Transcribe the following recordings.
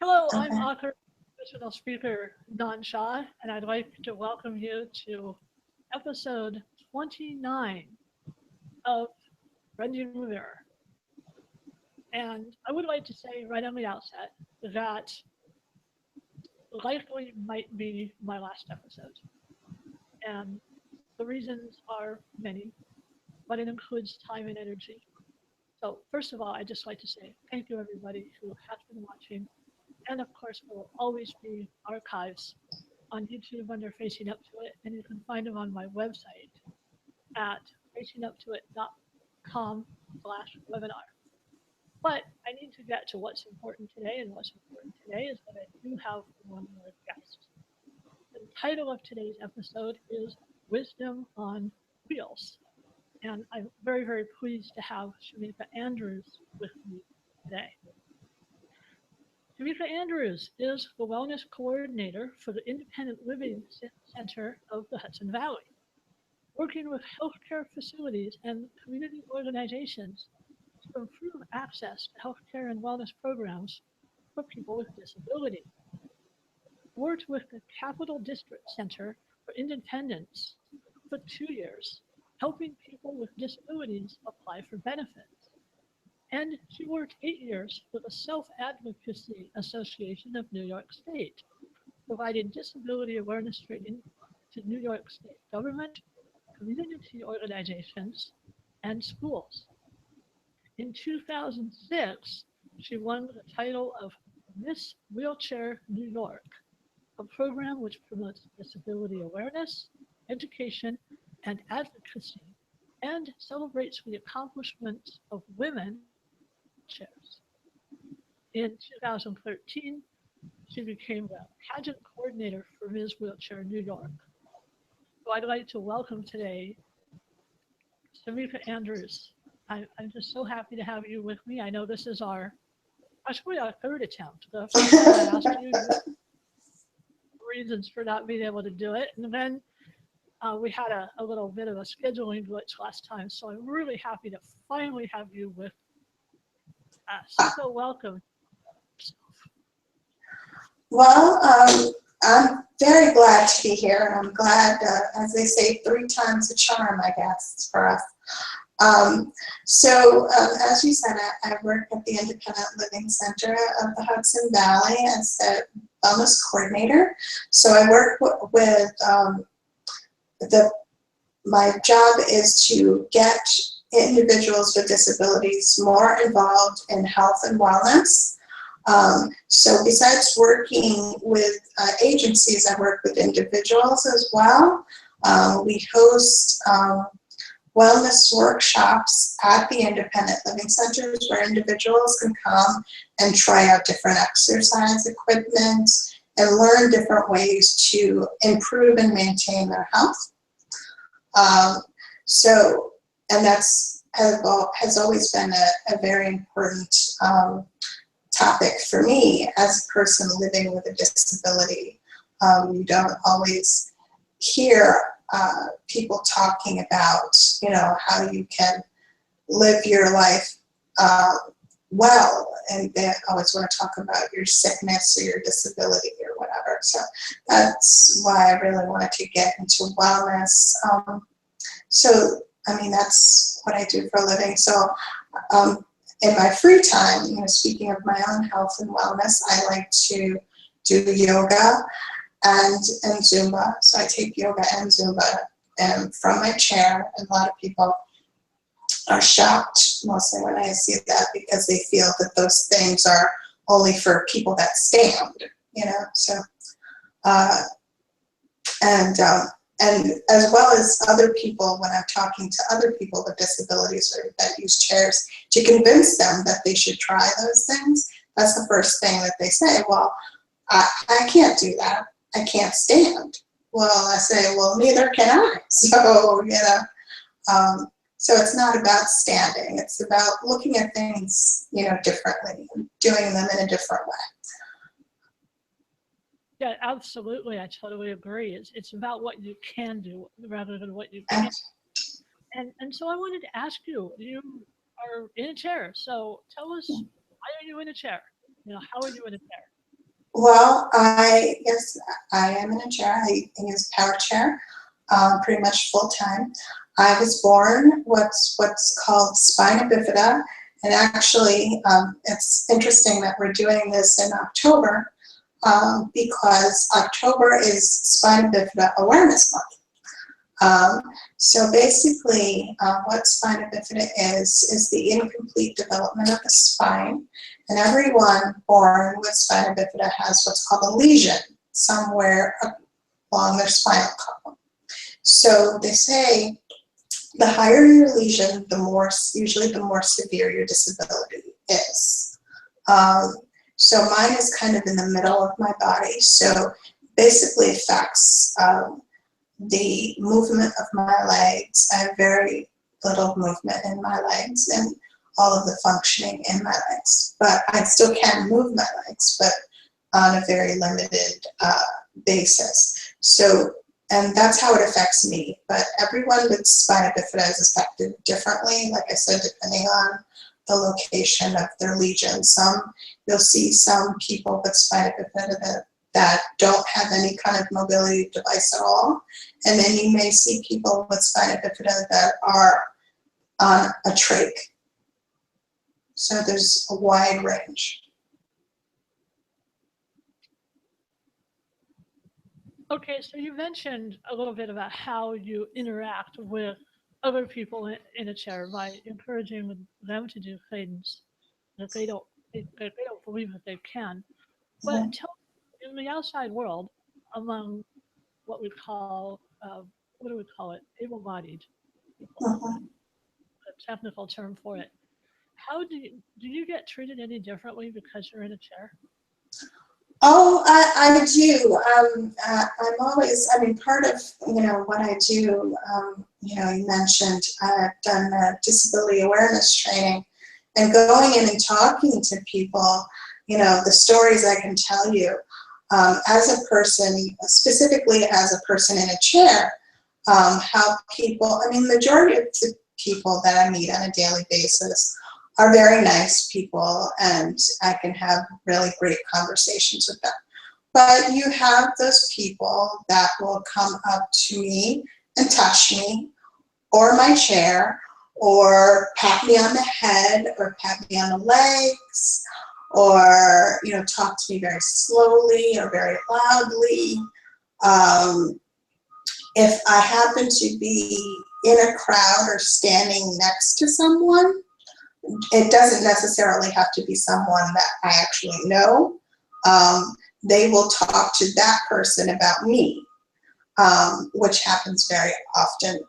Hello, I'm Okay. author and speaker Don Shaw, and I'd like to welcome you to episode 29 of Brendan Revere. And I would like to say right on the outset that likely might be my last episode. And the reasons are many, but it includes time and energy. So, first of all, I'd just like to say thank you, everybody who has been watching. And of course, there will always be archives on YouTube under Facing Up to It, and you can find them on my website at facinguptoit.com/webinar. But I need to get to what's important today, and what's important today is that I do have one more guest. The title of today's episode is Wisdom on Wheels, and I'm very, very pleased to have Shameka Andrews with me today. Shameka Andrews is the wellness coordinator for the Independent Living Center of the Hudson Valley, working with healthcare facilities and community organizations to improve access to healthcare and wellness programs for people with disability. Worked with the Capital District Center for Independence for 2 years, helping people with disabilities apply for benefits. And she worked 8 years for the Self Advocacy Association of New York State, providing disability awareness training to New York State government, community organizations, and schools. In 2006, she won the title of Miss Wheelchair New York, a program which promotes disability awareness, education, and advocacy, and celebrates the accomplishments of women in wheelchairs. In 2013, she became the pageant coordinator for Ms. Wheelchair New York. So I'd like to welcome today Shameka Andrews. I'm just so happy to have you with me. I know this is actually our third attempt. The first time I asked you reasons for not being able to do it, and then we had a little bit of a scheduling glitch last time. So I'm really happy to finally have you with us. So welcome. Well, I'm very glad to be here, and I'm glad, as they say, three times a charm, I guess, for us. As you said, I work at the Independent Living Center of the Hudson Valley as a wellness coordinator. So I work with my job is to get individuals with disabilities more involved in health and wellness. So besides working with agencies, I work with individuals as well. We host wellness workshops at the independent living centers where individuals can come and try out different exercise equipment and learn different ways to improve and maintain their health. And that's has always been a very important topic for me as a person living with a disability. You don't always hear people talking about, how you can live your life well, and they always want to talk about your sickness or your disability or whatever. So that's why I really wanted to get into wellness. That's what I do for a living. So in my free time, speaking of my own health and wellness, I like to do yoga and Zumba. So I take yoga and Zumba from my chair, and a lot of people are shocked mostly when I see that because they feel that those things are only for people that stand, So and as well as other people, when I'm talking to other people with disabilities or that use chairs, to convince them that they should try those things, that's the first thing that they say. Well, I can't do that. I can't stand. Well, I say, well, neither can I. So it's not about standing. It's about looking at things, differently and doing them in a different way. Yeah, absolutely. I totally agree. It's about what you can do rather than what you can't. And so I wanted to ask you, you are in a chair. So tell us, why are you in a chair? How are you in a chair? Well, yes, I am in a chair. I use a power chair, pretty much full time. I was born what's called Spina Bifida, and actually, it's interesting that we're doing this in October, because October is Spina Bifida Awareness Month. So basically, what spina bifida is the incomplete development of the spine, and everyone born with spina bifida has what's called a lesion somewhere along their spinal column. So they say the higher your lesion, usually the more severe your disability is. So mine is kind of in the middle of my body, so basically affects the movement of my legs. I have very little movement in my legs and all of the functioning in my legs, but I still can move my legs, but on a very limited basis. So, and that's how it affects me, but everyone with spina bifida is affected differently, like I said, depending on the location of their lesion. You'll see some people with spina bifida that don't have any kind of mobility device at all. And then you may see people with spina bifida that are on a trach. So there's a wide range. Okay, so you mentioned a little bit about how you interact with other people in a chair by encouraging them to do things that they don't believe that they can. But tell in the outside world, among what we call what do we call it? Able-bodied people. Mhm. A technical term for it. How do you get treated any differently because you're in a chair? Oh, I do. I'm always, I mean, part of, what I do, you mentioned I've done disability awareness training, and going in and talking to people, the stories I can tell you, as a person, specifically as a person in a chair, how people, I mean, the majority of the people that I meet on a daily basis are very nice people, and I can have really great conversations with them. But you have those people that will come up to me and touch me, or my chair, or pat me on the head, or pat me on the legs, or talk to me very slowly or very loudly. If I happen to be in a crowd or standing next to someone, it doesn't necessarily have to be someone that I actually know. They will talk to that person about me, which happens very often,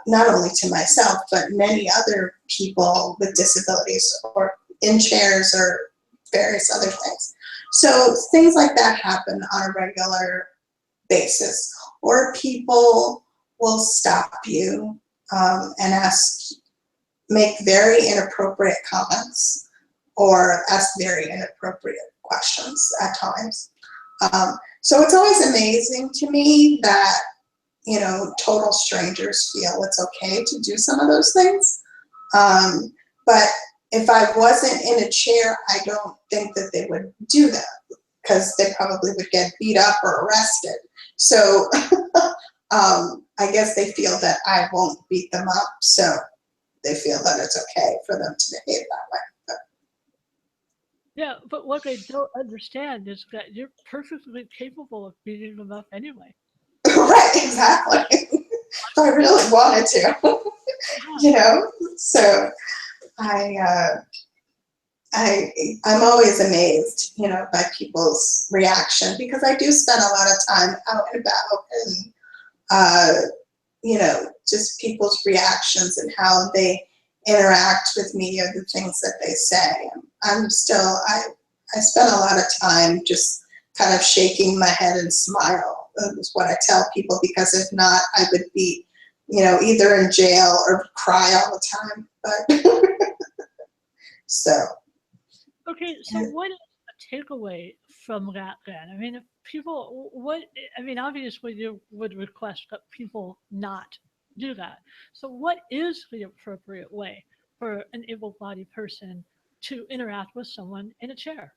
not only to myself, but many other people with disabilities or in chairs or various other things. So things like that happen on a regular basis. Or people will stop you and make very inappropriate comments or ask very inappropriate questions at times. So it's always amazing to me that, total strangers feel it's okay to do some of those things. But if I wasn't in a chair, I don't think that they would do that, because they probably would get beat up or arrested. So I guess they feel that I won't beat them up, so they feel that it's okay for them to behave that way. Yeah, but what they don't understand is that you're perfectly capable of beating them up anyway. Right, exactly. If I really wanted to, So I, I'm always amazed, by people's reaction, because I do spend a lot of time out and about, and just people's reactions and how they interact with me, or the things that they say. I spend a lot of time just kind of shaking my head and smile, is what I tell people, because if not, I would be, either in jail or cry all the time. But so. Okay, so what is a takeaway from that then? I mean, if people, obviously you would request that people not do that. So what is the appropriate way for an able-bodied person to interact with someone in a chair?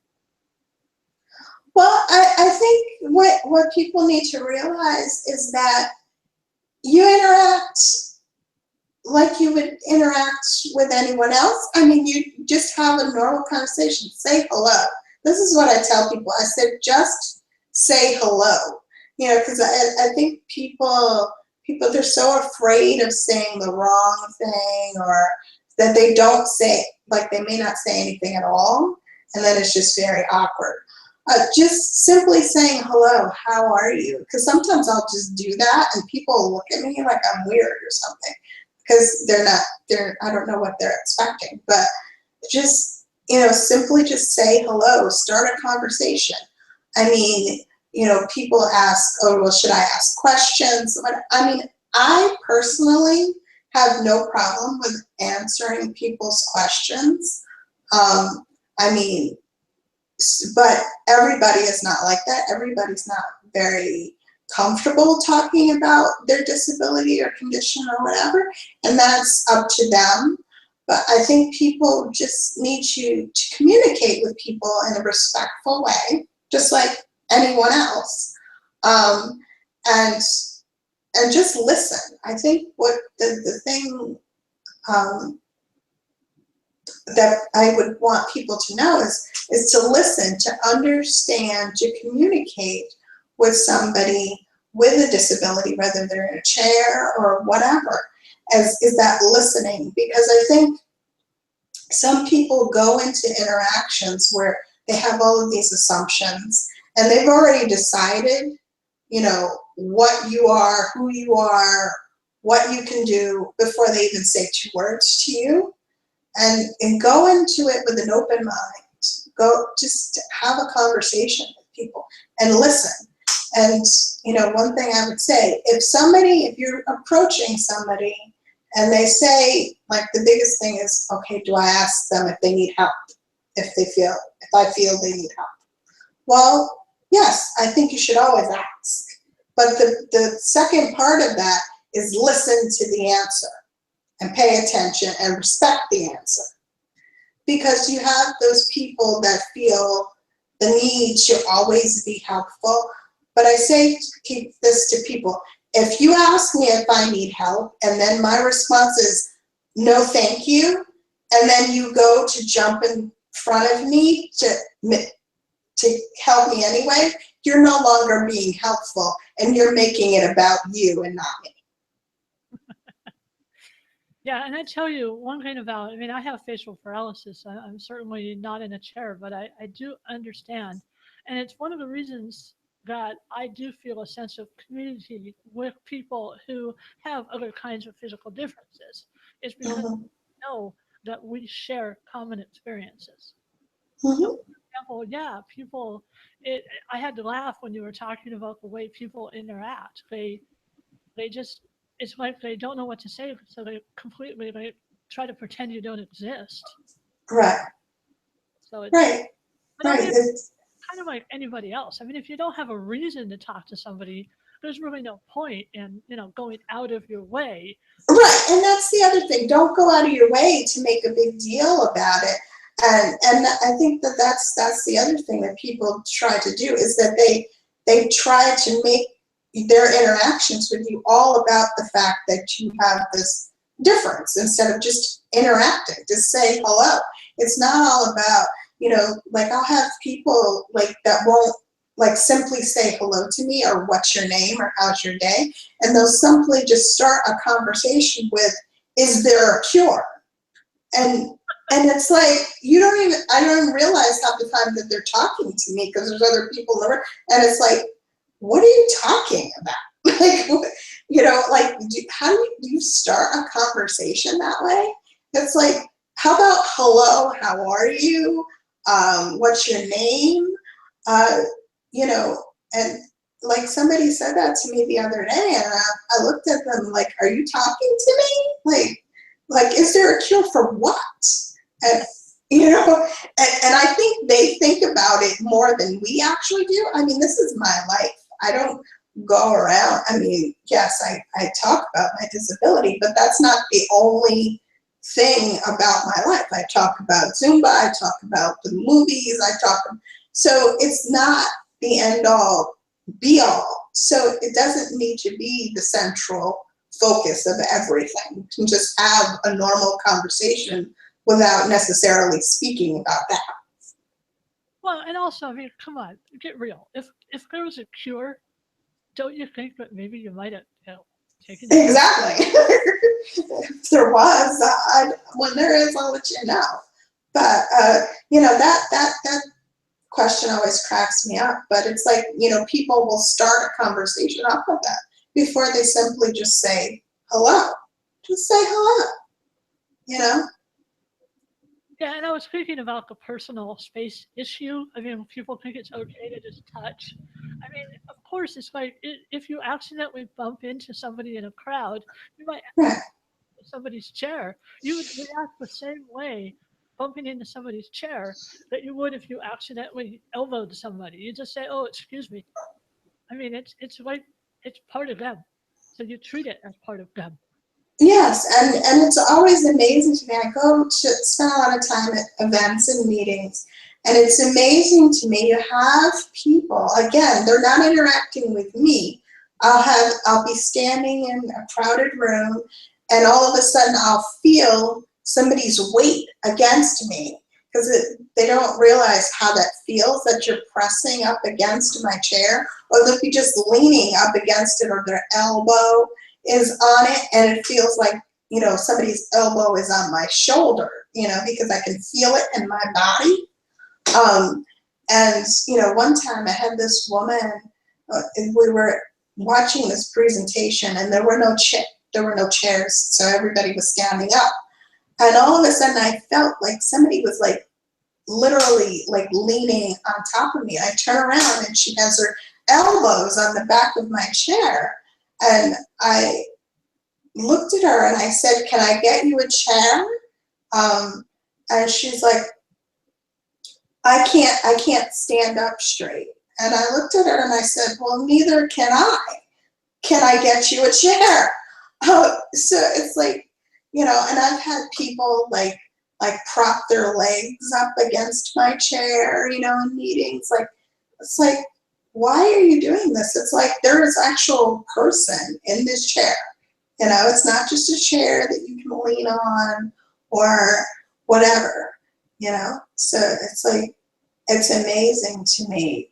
Well, I think what people need to realize is that you interact like you would interact with anyone else. I mean, you just have a normal conversation. Say hello. This is what I tell people. I said, just say hello. You know, because I think people, they're so afraid of saying the wrong thing, or that they don't say, like they may not say anything at all, and then it's just very awkward. Just simply saying hello, how are you? Because sometimes I'll just do that and people look at me like I'm weird or something, because I don't know what they're expecting. But just, you know, simply just say hello, start a conversation. I mean, you know, people ask, oh, well, should I ask questions? I mean, I personally have no problem with answering people's questions. I mean, but everybody is not like that. Everybody's not very comfortable talking about their disability or condition or whatever, and that's up to them. But I think people just need you to communicate with people in a respectful way, just like anyone else, and just listen. I think what the thing that I would want people to know is to listen, to understand, to communicate with somebody with a disability, whether they're in a chair or whatever, is that listening. Because I think some people go into interactions where they have all of these assumptions and they've already decided, you know, what you are, who you are, what you can do before they even say two words to you. And go into it with an open mind. Go just have a conversation with people and listen. And, you know, one thing I would say, if you're approaching somebody and they say, like, the biggest thing is, okay, do I ask them if they need help? If I feel they need help? Well, yes, I think you should always ask. But the second part of that is listen to the answer and pay attention and respect the answer. Because you have those people that feel the need to always be helpful. But I say, keep this to people. If you ask me if I need help and then my response is, no, thank you, and then you go to jump in front of me to help me anyway, you're no longer being helpful and you're making it about you and not me. Yeah, and I tell you one thing about, I mean, I have facial paralysis. I'm certainly not in a chair, but I do understand. And it's one of the reasons that I do feel a sense of community with people who have other kinds of physical differences. It's because Mhm. I know that we share common experiences. So, Mhm. for example, yeah, I had to laugh when you were talking about the way people interact. They just, it's like they don't know what to say, so they try to pretend you don't exist. Right, So it's, right, but I right. mean, it's It's, kind of like anybody else. I mean, if you don't have a reason to talk to somebody, there's really no point in, going out of your way. right, and that's the other thing. Don't go out of your way to make a big deal about it. And I think that's the other thing that people try to do, is that they try to make their interactions with you all about the fact that you have this difference, instead of just interacting. Just say hello. It's not all about, you know, like, I'll have people like that won't like simply say hello to me, or what's your name, or how's your day, and they'll simply just start a conversation with, is there a cure? And it's like, I don't even realize half the time that they're talking to me, because there's other people in the room, and it's like, what are you talking about? Like, you know, like, how do you start a conversation that way? It's like, how about hello, how are you? What's your name? Uh, you know, and like, somebody said that to me the other day, and I looked at them like, are you talking to me? Like, is there a cure for what? And, you know, and I think they think about it more than we actually do. I mean, this is my life. I don't go around. I mean, yes, I talk about my disability, but that's not the only thing about my life. I talk about Zumba. I talk about the movies. So it's not the end all be all. So it doesn't need to be the central focus of everything. You can just have a normal conversation without necessarily speaking about that. Well, and also, I mean, come on, get real. If there was a cure, don't you think that maybe you might have, taken it? Exactly. If there was, when there is, I'll let you know. But that question always cracks me up. But it's like, people will start a conversation off of that before they simply just say hello. Just say hello. Yeah, and I was thinking about the personal space issue. I mean, people think it's okay to just touch. I mean, of course, it's like if you accidentally bump into somebody in a crowd, you might Right. somebody's chair, you would react the same way bumping into somebody's chair that you would if you accidentally elbowed somebody. You just say, "Oh, excuse me." I mean, it's like it's part of them, so you treat it as part of them. Yes, and it's always amazing to me. I go to spend a lot of time at events and meetings, and it's amazing to me. You have people, again, they're not interacting with me. I'll be standing in a crowded room, and all of a sudden I'll feel somebody's weight against me because they don't realize how that feels, that you're pressing up against my chair, or they'll be just leaning up against it, or their elbow is on it, and it feels like, somebody's elbow is on my shoulder, because I can feel it in my body. And one time I had this woman, we were watching this presentation, and there were no chairs, so everybody was standing up. And all of a sudden I felt like somebody was like literally like leaning on top of me. I turn around and she has her elbows on the back of my chair. And I looked at her and I said, "Can I get you a chair?" And she's like, I can't stand up straight." And I looked at her and I said, "Well, neither can I. Can I get you a chair?" So it's like, and I've had people like prop their legs up against my chair, in meetings. Like, it's like, why are you doing this? It's like there is actual person in this chair. It's not just a chair that you can lean on or whatever, So it's like, it's amazing to me,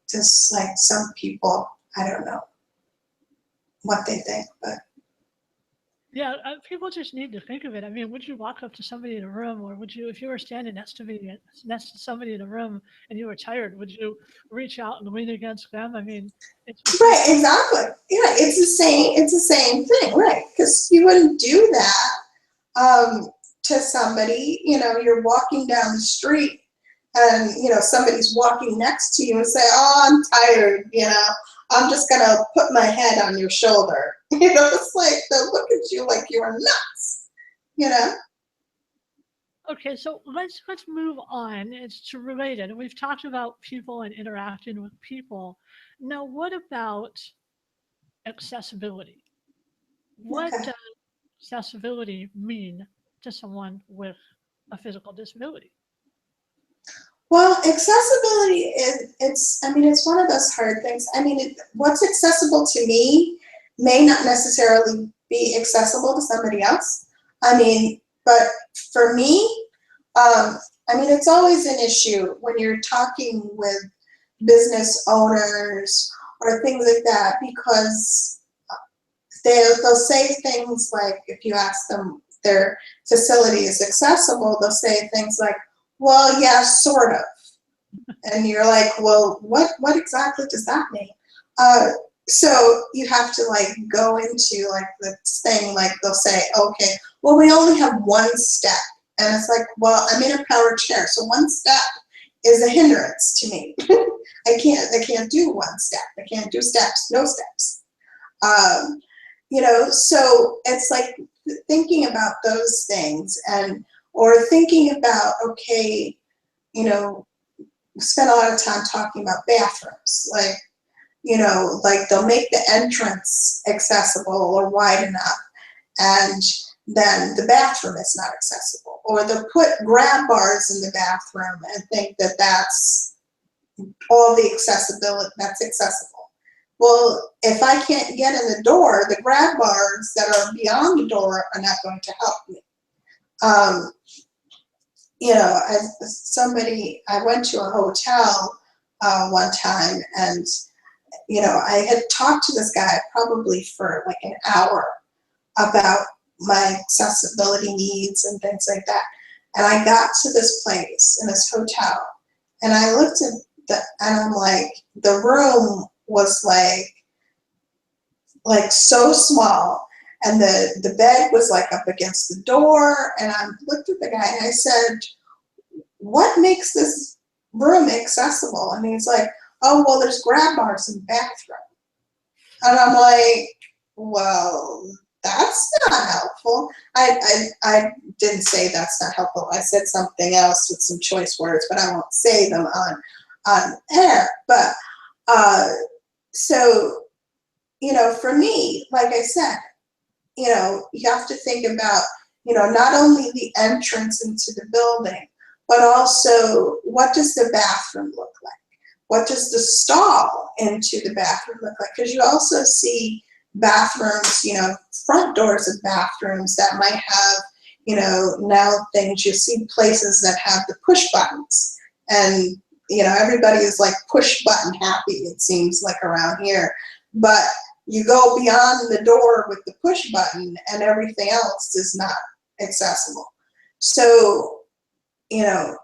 just like some people, I don't know what they think, but. Yeah, people just need to think of it. I mean, would you walk up to somebody in a room, or would you, if you were standing next to somebody in a room and you were tired, would you reach out and lean against them? I mean, it's Right, exactly. Yeah, it's the same thing, right? Because you wouldn't do that to somebody. You're walking down the street, and somebody's walking next to you and say, "Oh, I'm tired. I'm just gonna put my head on your shoulder." It's like they'll look at you like you're nuts. Okay, so let's move on. It's related. We've talked about people and interacting with people. Now, what about accessibility? What Okay. does accessibility mean to someone with a physical disability? Well, accessibility it's one of those hard things. I mean, what's accessible to me may not necessarily be accessible to somebody else. I mean, but for me, it's always an issue when you're talking with business owners or things like that, because they'll say things like, if you ask them if their facility is accessible, they'll say things like, "Well, yeah, sort of." And you're like, "Well, what exactly does that mean?" So you have to like go into like this thing, like they'll say, "Okay, well, we only have one step." And it's like, "Well, I'm in a power chair, so one step is a hindrance to me." I can't do one step. I can't do steps, no steps. So it's like thinking about those things, or thinking about, okay, we spend a lot of time talking about bathrooms, like they'll make the entrance accessible or wide enough, and then the bathroom is not accessible, or they'll put grab bars in the bathroom and think that that's all the accessibility that's accessible. Well, if I can't get in the door, the grab bars that are beyond the door are not going to help me. You know, as somebody, I went to a hotel one time, and you know, I had talked to this guy probably for like an hour about my accessibility needs and things like that. And I got to this place in this hotel, and I looked at and I'm like, the room was like so small, and the bed was like up against the door, and I looked at the guy and I said, what makes this room accessible? And he's like, oh, well, there's grab bars in the bathroom. And I'm like, well, that's not helpful. I didn't say that's not helpful. I said something else with some choice words, but I won't say them on air. But so, you know, for me, like I said, you know, you have to think about, you know, not only the entrance into the building, but also what does the bathroom look like? What does the stall into the bathroom look like? Because you also see bathrooms, you know, front doors of bathrooms that might have, you know, now things, you see places that have the push buttons. And, you know, everybody is like push button happy, it seems like around here. But you go beyond the door with the push button and everything else is not accessible. So, you know,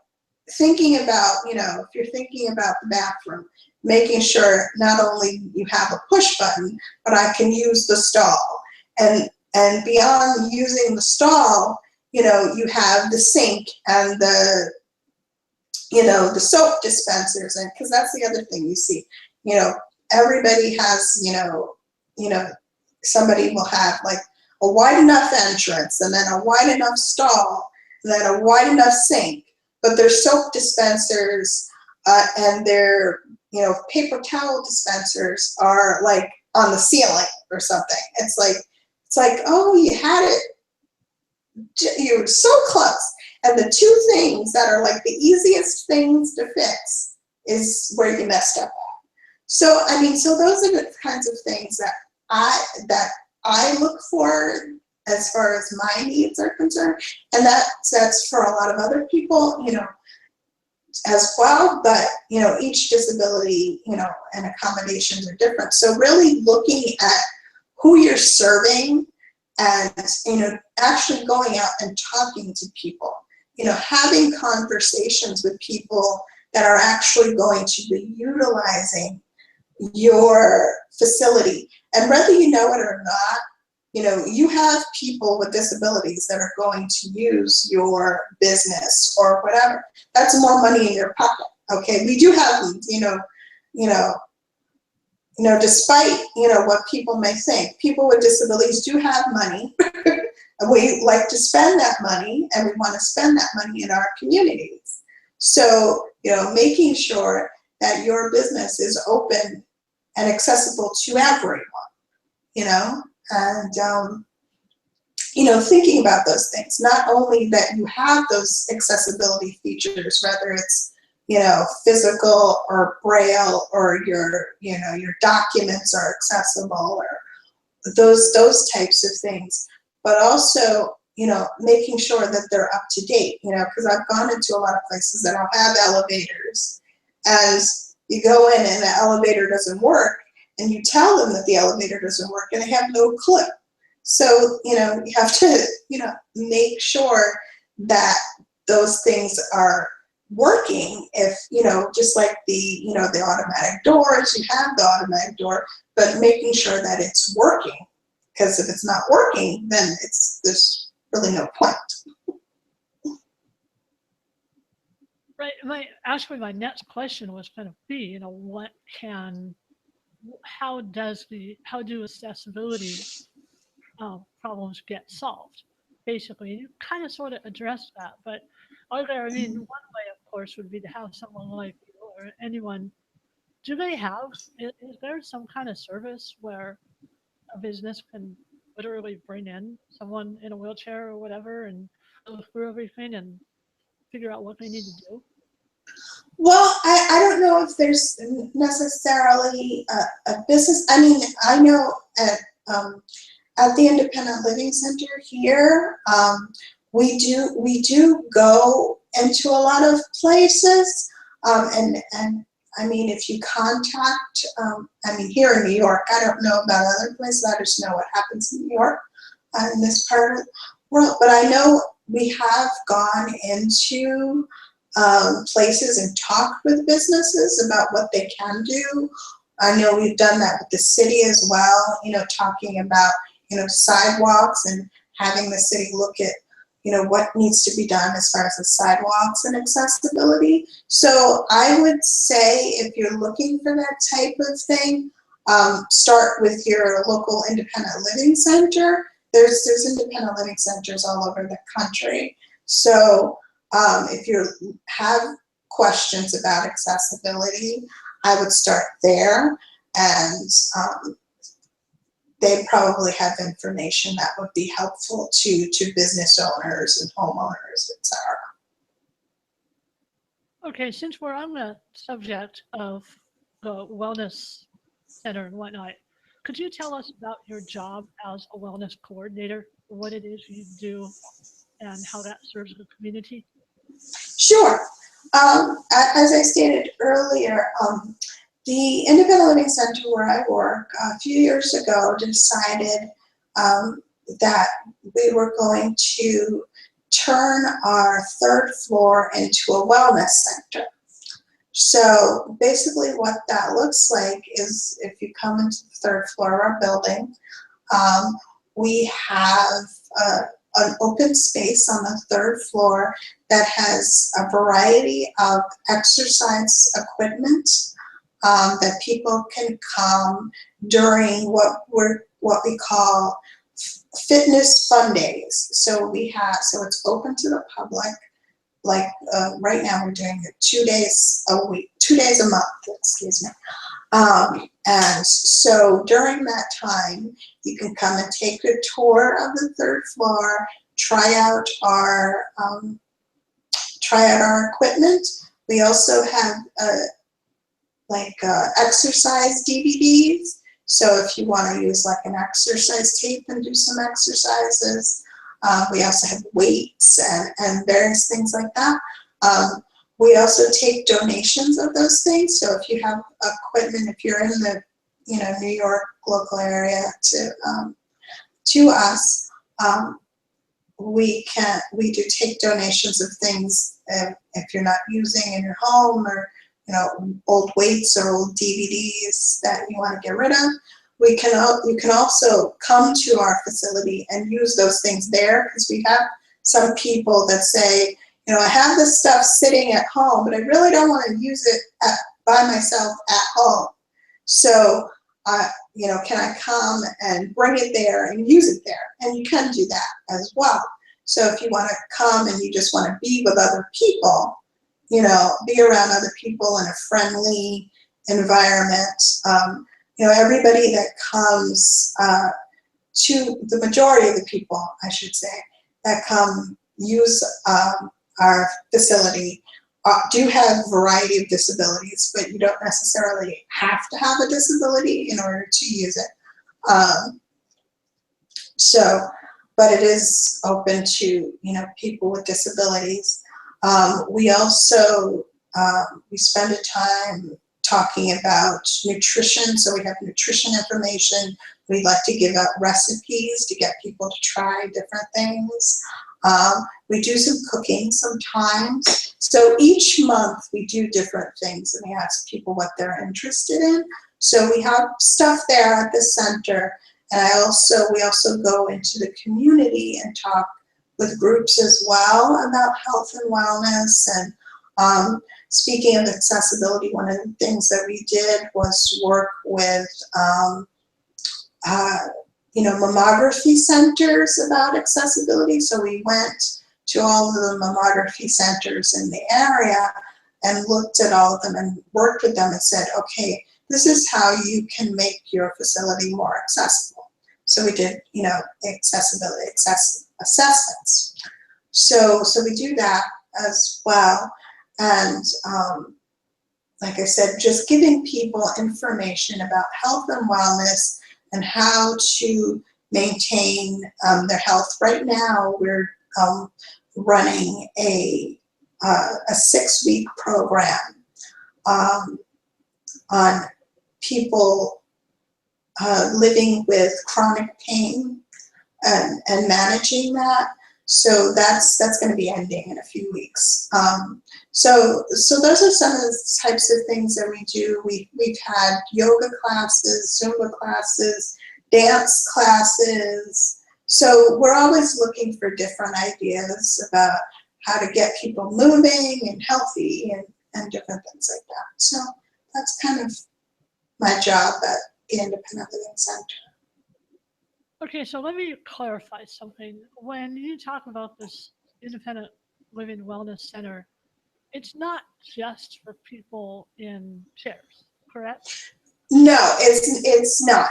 thinking about, you know, if you're thinking about the bathroom, making sure not only you have a push button, but I can use the stall. And beyond using the stall, you know, you have the sink and the, you know, the soap dispensers, and because that's the other thing you see, you know, everybody has, you know, somebody will have like a wide enough entrance and then a wide enough stall and then a wide enough sink, but their soap dispensers and their, you know, paper towel dispensers are like on the ceiling or something. It's like, oh, you had it, you were so close. And the two things that are like the easiest things to fix is where you messed up at. So, I mean, so those are the kinds of things that I look for as far as my needs are concerned. And that's for a lot of other people, you know, as well. But, you know, each disability, you know, and accommodations are different. So really looking at who you're serving and, you know, actually going out and talking to people, you know, having conversations with people that are actually going to be utilizing your facility. And whether you know it or not, you know, you have people with disabilities that are going to use your business or whatever. That's more money in your pocket. Okay, we do have, despite, you know, what people may think, people with disabilities do have money. And we like to spend that money, and we want to spend that money in our communities. So, you know, making sure that your business is open and accessible to everyone, you know, and, you know, thinking about those things, not only that you have those accessibility features, whether it's, you know, physical or braille, or your, you know, your documents are accessible, or those types of things, but also, you know, making sure that they're up to date, you know, because I've gone into a lot of places that don't have elevators, as you go in and the elevator doesn't work, and you tell them that the elevator doesn't work, and they have no clue. So, you know, you have to, you know, make sure that those things are working. If, you know, just like the, you know, the automatic doors, you have the automatic door, but making sure that it's working. Because if it's not working, then there's really no point. Right. My next question was going to be, you know, how do accessibility problems get solved? Basically, you kind of sort of addressed that, but one way, of course, would be to have someone like you or anyone. Is there some kind of service where a business can literally bring in someone in a wheelchair or whatever and go through everything and figure out what they need to do? Well, I don't know if there's necessarily a business. I mean, I know at the Independent Living Center here, we do go into a lot of places, and I mean, if you contact, I mean, here in New York, I don't know about other places. I just know what happens in New York, in this part of the world. But I know we have gone into places and talked with businesses about what they can do. I know we've done that with the city as well, you know, talking about, you know, sidewalks and having the city look at, you know, what needs to be done as far as the sidewalks and accessibility. So I would say if you're looking for that type of thing, start with your local independent living center. There's independent living centers all over the country. So if you have questions about accessibility, I would start there, and they probably have information that would be helpful to business owners and homeowners, etc. Okay, since we're on the subject of the wellness center and whatnot, could you tell us about your job as a wellness coordinator, what it is you do, and how that serves the community? Sure. As I stated earlier, the Independent Living Center where I work a few years ago decided that we were going to turn our third floor into a wellness center. So basically what that looks like is if you come into the third floor of our building, we have an open space on the third floor that has a variety of exercise equipment that people can come during what we call fitness fun days. So it's open to the public. Like right now we're doing it 2 days a week, 2 days a month, excuse me. And so during that time, you can come and take a tour of the third floor, try out our equipment. We also have exercise DVDs. So if you want to use like an exercise tape and do some exercises, we also have weights and various things like that. We also take donations of those things. So if you have equipment, if you're in the New York local area to us, we do take donations of things if you're not using in your home, or old weights or old DVDs that you want to get rid of. You can also come to our facility and use those things there, because we have some people that say, I have this stuff sitting at home, but I really don't want to use it by myself at home. So, can I come and bring it there and use it there? And you can do that as well. So if you want to come and you just want to be with other people, be around other people in a friendly environment. Everybody that comes to the majority of the people, I should say, that come use our facility do have a variety of disabilities, but you don't necessarily have to have a disability in order to use it. But it is open to people with disabilities. We also we spend a time talking about nutrition, so we have nutrition information. We like to give out recipes to get people to try different things. We do some cooking sometimes. So each month we do different things and we ask people what they're interested in. So we have stuff there at the center, and we also go into the community and talk with groups as well about health and wellness. And speaking of accessibility, one of the things that we did was work with mammography centers about accessibility. So we went to all of the mammography centers in the area and looked at all of them and worked with them and said, okay, this is how you can make your facility more accessible. So we did, accessibility assessments. So we do that as well. And like I said, just giving people information about health and wellness and how to maintain their health. Right now, we're running a 6-week program on people living with chronic pain and managing that. So that's going to be ending in a few weeks. So those are some of the types of things that we do. We've had yoga classes, Zumba classes, dance classes. So we're always looking for different ideas about how to get people moving and healthy and different things like that. So that's kind of my job at the Independent Living Center. Okay, so let me clarify something. When you talk about this Independent Living Wellness Center, it's not just for people in chairs, correct? No, it's not.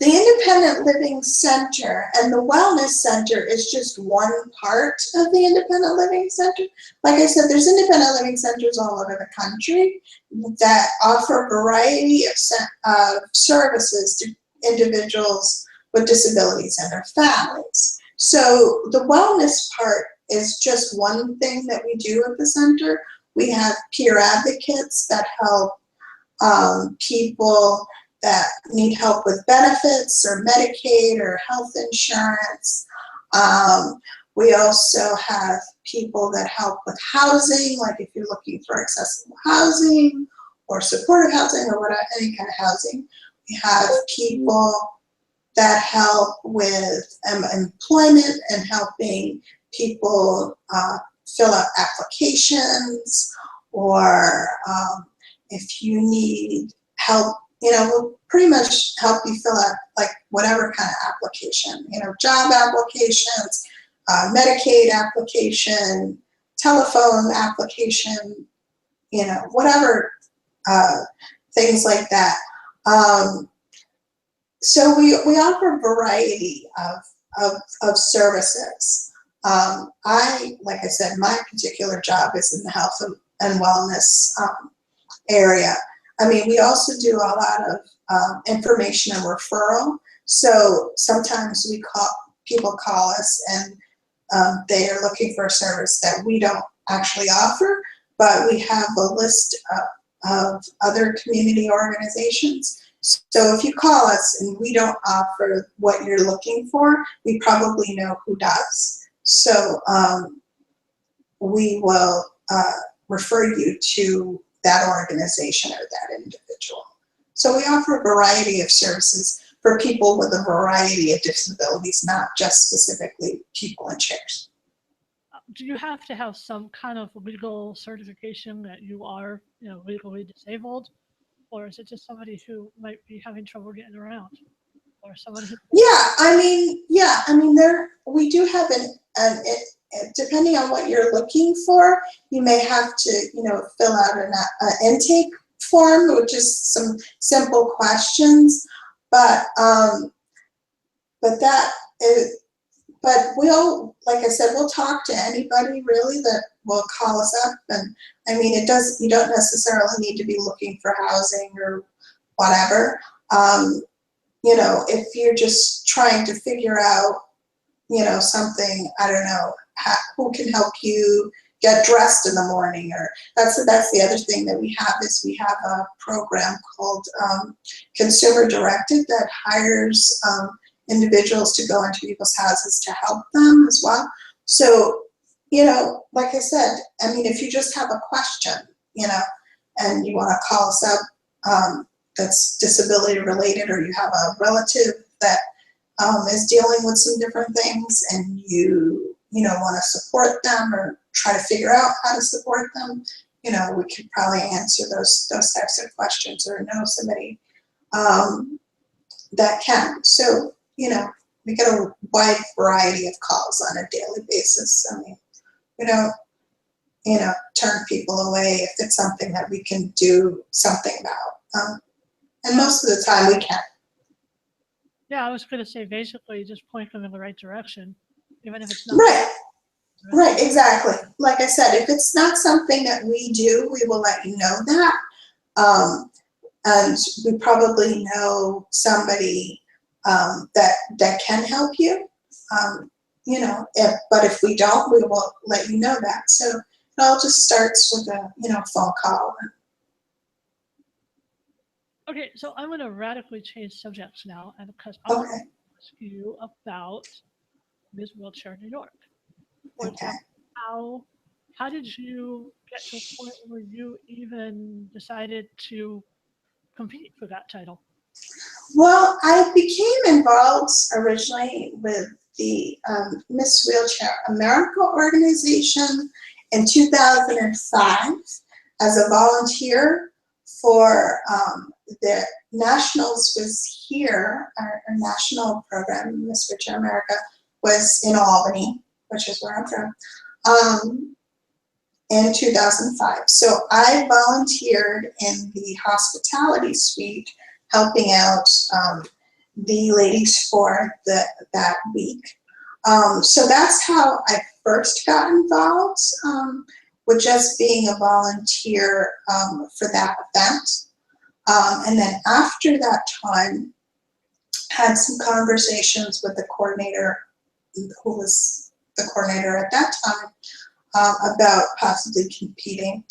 The Independent Living Center and the Wellness Center is just one part of the Independent Living Center. Like I said, there's independent living centers all over the country that offer a variety of services to individuals with disabilities and their families. So the wellness part is just one thing that we do at the center. We have peer advocates that help people that need help with benefits or Medicaid or health insurance. We also have people that help with housing, like if you're looking for accessible housing or supportive housing or whatever, any kind of housing. We have people that help with employment and helping people fill out applications, or if you need help, we'll pretty much help you fill out like whatever kind of application, job applications, Medicaid application, telephone application, whatever, things like that. So we offer a variety of services. Like I said, my particular job is in the health and wellness area. I mean, we also do a lot of information and referral. So sometimes people call us and they are looking for a service that we don't actually offer, but we have a list of other community organizations. So if you call us and we don't offer what you're looking for, we probably know who does. So we will refer you to that organization or that individual. So we offer a variety of services for people with a variety of disabilities, not just specifically people in chairs. Do you have to have some kind of legal certification that you are, legally disabled? Or is it just somebody who might be having trouble getting around? Or someone who... We do have depending on what you're looking for, you may have to, fill out an intake form, which is some simple questions, but we'll, like I said, we'll talk to anybody really that will call us up. And I mean, you don't necessarily need to be looking for housing or whatever. If you're just trying to figure out, something, I don't know, who can help you get dressed in the morning, or that's the other thing that we have is we have a program called Consumer Directed that hires individuals to go into people's houses to help them as well. So, like I said, I mean, if you just have a question, and you want to call us up that's disability related, or you have a relative that is dealing with some different things and you want to support them or try to figure out how to support them, we could probably answer those types of questions, or know somebody that can. So, we get a wide variety of calls on a daily basis. I mean, we don't, turn people away if it's something that we can do something about. And most of the time we can. Yeah, I was going to say, basically, just point them in the right direction, even if it's not. Right, exactly. Like I said, if it's not something that we do, we will let you know that. And we probably know somebody that can help you. You know, but if we don't, we will let you know that. So it all just starts with a phone call. Okay, so I'm going to radically change subjects now, and because I want to Okay. ask you about Ms. Wheelchair New York. For Okay. example, how did you get to a point where you even decided to compete for that title? Well, I became involved originally with the Miss Wheelchair America organization in 2005 as a volunteer for the Nationals was here. Our national program, Miss Wheelchair America, was in Albany, which is where I'm from, in 2005. So I volunteered in the hospitality suite, helping out the ladies for that week. So that's how I first got involved, with just being a volunteer for that event. And then after that time, had some conversations with the coordinator, who was the coordinator at that time, about possibly competing.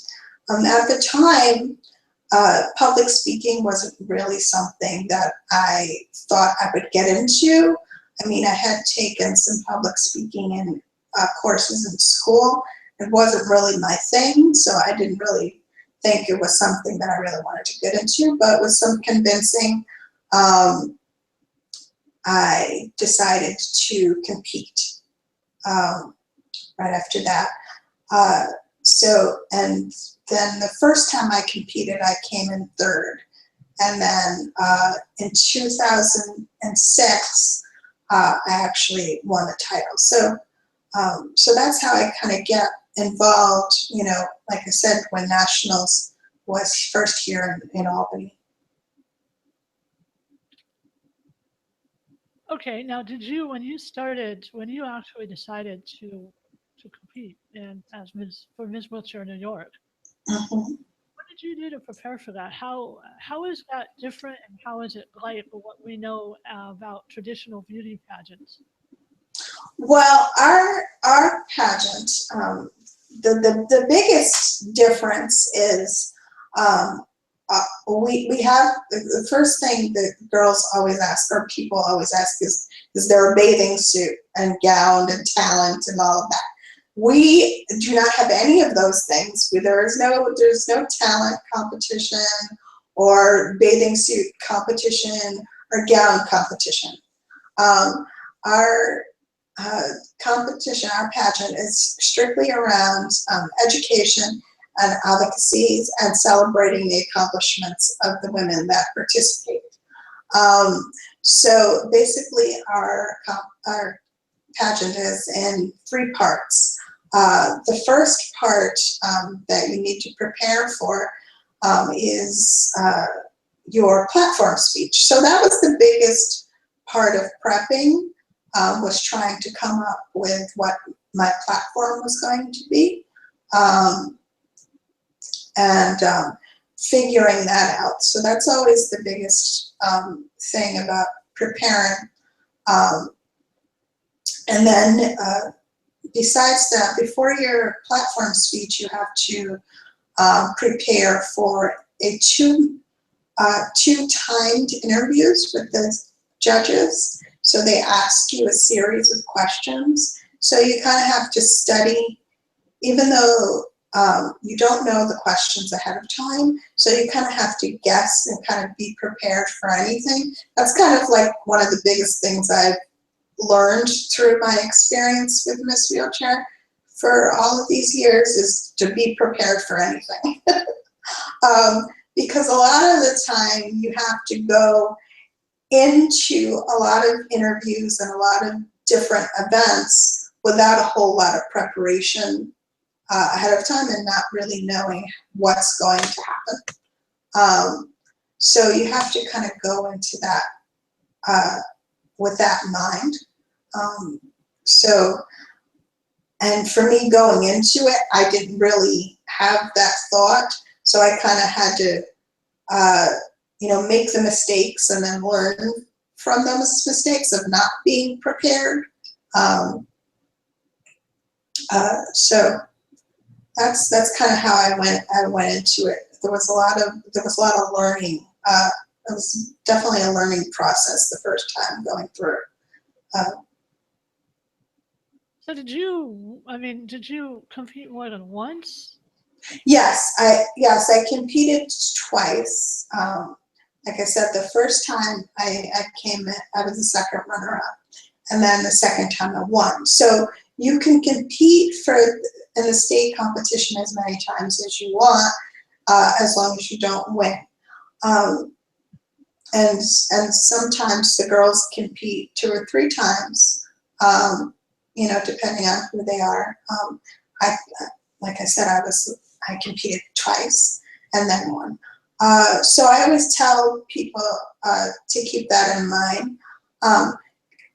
At the time, public speaking wasn't really something that I thought I would get into. I mean, I had taken some public speaking in courses in school. It wasn't really my thing, so I didn't really think it was something that I really wanted to get into, but with some convincing, I decided to compete right after that. And then the first time I competed, I came in third. And then in 2006, I actually won the title. So that's how I kind of get involved, you know, like I said, when Nationals was first here in Albany. Okay, now when you actually decided to compete and for Ms. Wheelchair New York, Mm-hmm. what did you do to prepare for that? How is that different, and how is it like what we know about traditional beauty pageants? Well, our pageant, the biggest difference is we have the first thing that girls always ask, or people always ask, is there a bathing suit and gown and talent and all of that? We do not have any of those things. There's no talent competition or bathing suit competition or gown competition. Our competition, our pageant, is strictly around education and advocacies and celebrating the accomplishments of the women that participate. So basically our pageant is in three parts. The first part that you need to prepare for is your platform speech. So that was the biggest part of prepping, was trying to come up with what my platform was going to be, and figuring that out. So that's always the biggest thing about preparing. And then besides that, before your platform speech, you have to prepare for two timed interviews with the judges. So they ask you a series of questions. So you kind of have to study, even though you don't know the questions ahead of time. So you kind of have to guess and kind of be prepared for anything. That's kind of like one of the biggest things I've learned through my experience with Miss Wheelchair for all of these years, is to be prepared for anything. Because a lot of the time you have to go into a lot of interviews and a lot of different events without a whole lot of preparation ahead of time and not really knowing what's going to happen. So you have to kind of go into that with that in mind. And for me going into it, I didn't really have that thought. So I kind of had to make the mistakes and then learn from those mistakes of not being prepared. So that's kind of how I went into it. There was a lot of learning. It was definitely a learning process the first time going through. So did you compete more than once? Yes, I competed twice. Like I said, the first time I came in, I was the second runner-up, and then the second time I won. So you can compete in the state competition as many times as you want, as long as you don't win. And sometimes the girls compete 2 or 3 times, depending on who they are. Like I said, I competed twice and then won. So I always tell people to keep that in mind,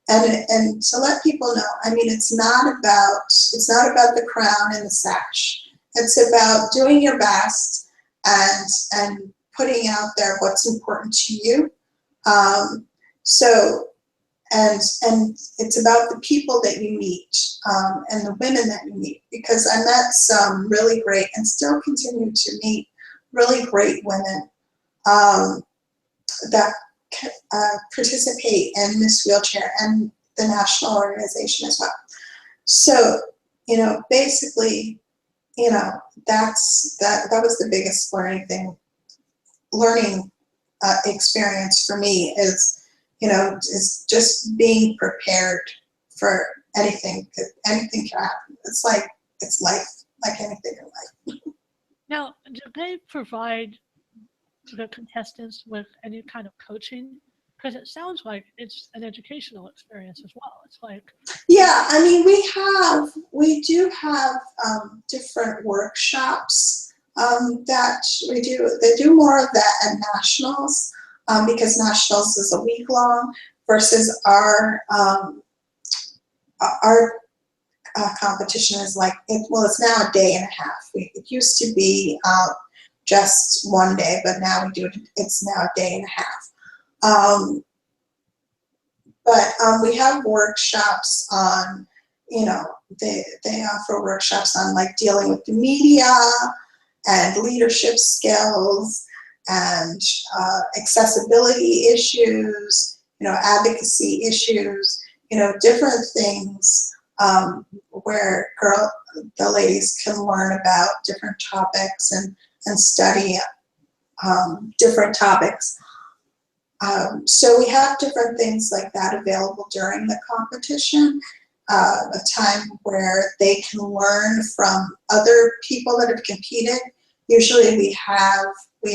and to let people know. I mean, it's not about the crown and the sash. It's about doing your best and putting out there what's important to you. And it's about the people that you meet, and the women that you meet, because I met some really great and still continue to meet really great women that participate in Miss Wheelchair and the national organization as well. So, basically, that was the biggest learning experience for me is just being prepared for anything. Anything can happen. It's life, like anything in life. Now, do they provide the contestants with any kind of coaching? Because it sounds like it's an educational experience as well. It's like, yeah, I mean, we do have different workshops that we do. They do more of that at nationals, because nationals is a week long versus our competition is it's now a day and a half. It used to be just one day, but now it's now a day and a half. But we have workshops on, they offer workshops on dealing with the media and leadership skills and accessibility issues, advocacy issues, different things where the ladies can learn about different topics and study different topics. So we have different things like that available during the competition, a time where they can learn from other people that have competed. Usually we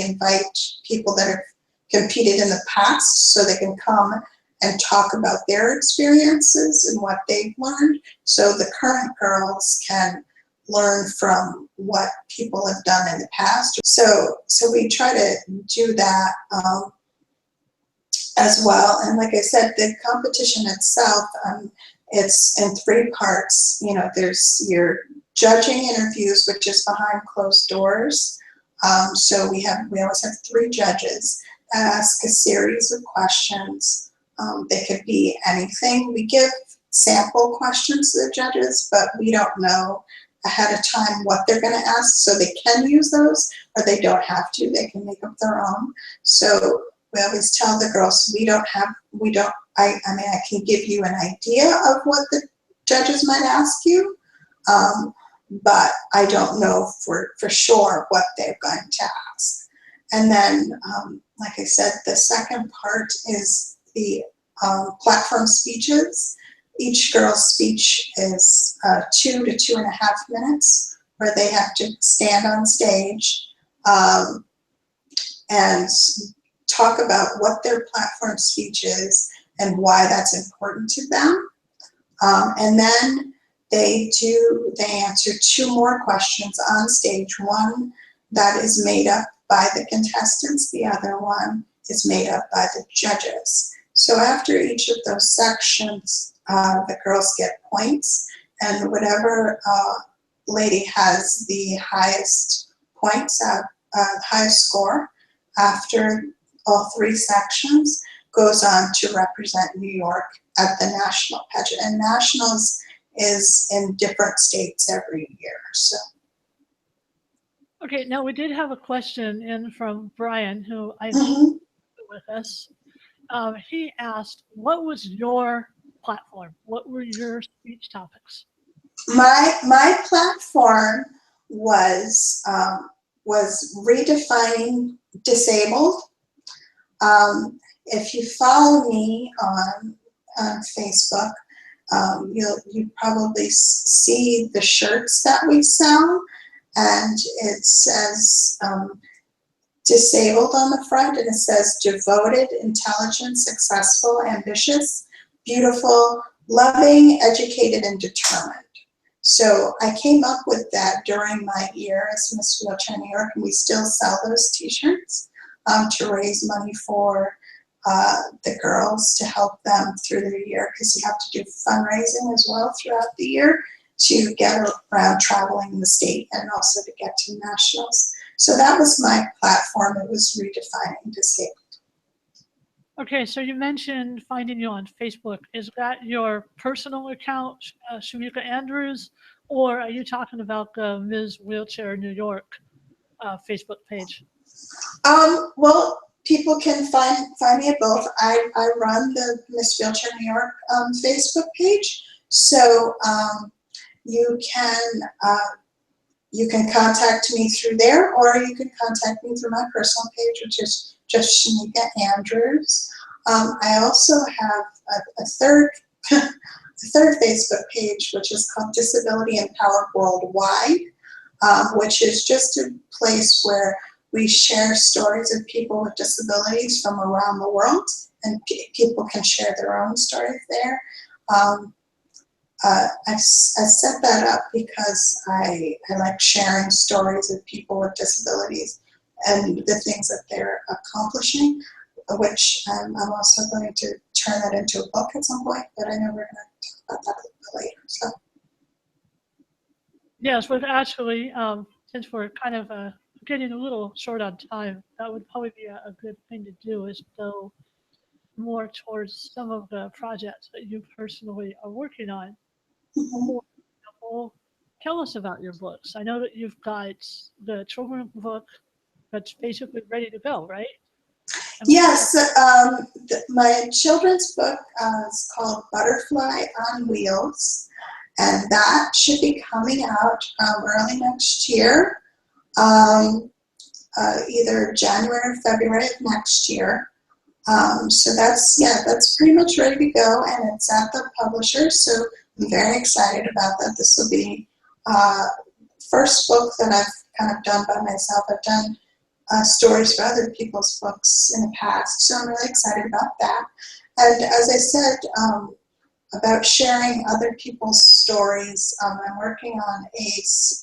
invite people that have competed in the past so they can come and talk about their experiences and what they've learned, so the current girls can learn from what people have done in the past. So we try to do that as well. And like I said, the competition itself, it's in 3 parts. There's your judging interviews, which is behind closed doors. So we always have 3 judges that ask a series of questions. They could be anything. We give sample questions to the judges, but we don't know ahead of time what they're going to ask, so they can use those, or they don't have to. They can make up their own. So we always tell the girls, I can give you an idea of what the judges might ask you, but I don't know for sure what they're going to ask. And then, like I said, the second part is the platform speeches. Each girl's speech is 2 to 2.5 minutes, where they have to stand on stage and talk about what their platform speech is and why that's important to them. And then they answer 2 more questions on stage. One that is made up by the contestants, the other one is made up by the judges. So after each of those sections, the girls get points, and whatever lady has the highest points, highest score, after all 3 sections, goes on to represent New York at the national pageant. And nationals is in different states every year. So. Okay, now we did have a question in from Brian, who I Mhm. with us. He asked, what was your platform? What were your speech topics? My platform was redefining disabled. If you follow me on Facebook, you probably see the shirts that we sell, and it says disabled on the front, and it says devoted, intelligent, successful, ambitious, beautiful, loving, educated, and determined. So I came up with that during my year as Miss Wheelchair New York, and we still sell those t-shirts to raise money for the girls to help them through their year, because you have to do fundraising as well throughout the year to get around traveling the state and also to get to nationals. So that was my platform. It was redefining disabled. Okay, so you mentioned finding you on Facebook. Is that your personal account, Shameka Andrews, or are you talking about the Ms. Wheelchair New York Facebook page? Well, people can find me at both. I run the Miss Wheelchair New York Facebook page, so you can contact me through there, or you can contact me through my personal page, which is just Shameka Andrews. I also have a third Facebook page, which is called Disability Empowered Worldwide, which is just a place where we share stories of people with disabilities from around the world, and people can share their own stories there. I've set that up because I like sharing stories of people with disabilities and the things that they're accomplishing, which I'm also going to turn that into a book at some point, but I know we're going to talk about that a little later. So. Yes, but actually, since we're kind of getting a little short on time, that would probably be a good thing to do, is go more towards some of the projects that you personally are working on. Mm-hmm. For example, tell us about your books. I know that you've got the children's book that's basically ready to go, right? Yes, my children's book is called Butterfly on Wheels, and that should be coming out early next year, either January or February of next year. So that's pretty much ready to go, and it's at the publisher, so I'm very excited about that. This will be first book that I've kind of done by myself. I've done stories for other people's books in the past, so I'm really excited about that. And as I said about sharing other people's stories, I'm working on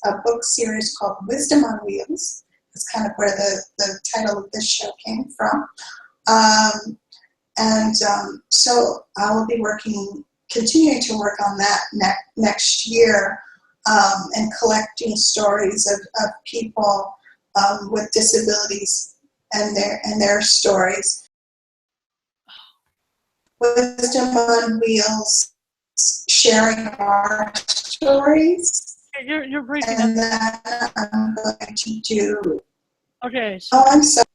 a book series called Wisdom on Wheels. That's kind of where the title of this show came from. So I will be continuing to work on that next year, and collecting stories of people with disabilities and their stories. Wisdom on Wheels, sharing our stories. You're breaking and up. then I'm going to do. Okay, so I'm sorry.